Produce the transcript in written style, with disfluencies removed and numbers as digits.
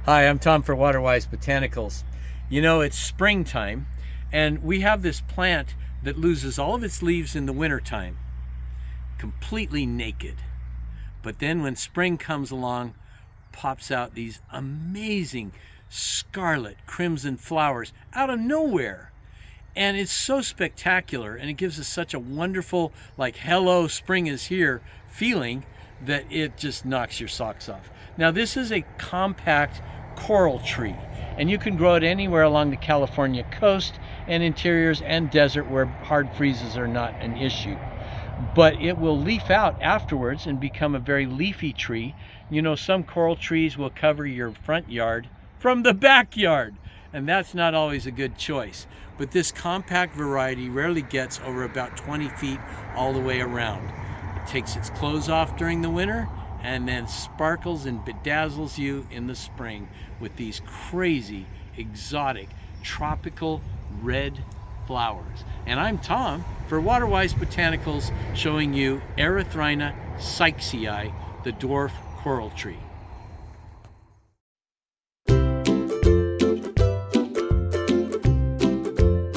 Hi, I'm Tom for Waterwise Botanicals. You know, it's springtime, and we have this plant that loses all of its leaves in the wintertime, completely naked. But then when spring comes along, pops out these amazing scarlet crimson flowers out of nowhere. And it's so spectacular, and it gives us such a wonderful, like, hello, spring is here feeling that it just knocks your socks off. Now, this is a compact coral tree, and you can grow it anywhere along the California coast and interiors and desert where hard freezes are not an issue. But it will leaf out afterwards and become a very leafy tree. You know, some coral trees will cover your front yard from the backyard, and that's not always a good choice. But this compact variety rarely gets over about 20 feet all the way around. It takes its clothes off during the winter and then sparkles and bedazzles you in the spring with these crazy, exotic, tropical red flowers. And I'm Tom for Waterwise Botanicals, showing you Erythrina sykesii, the dwarf coral tree.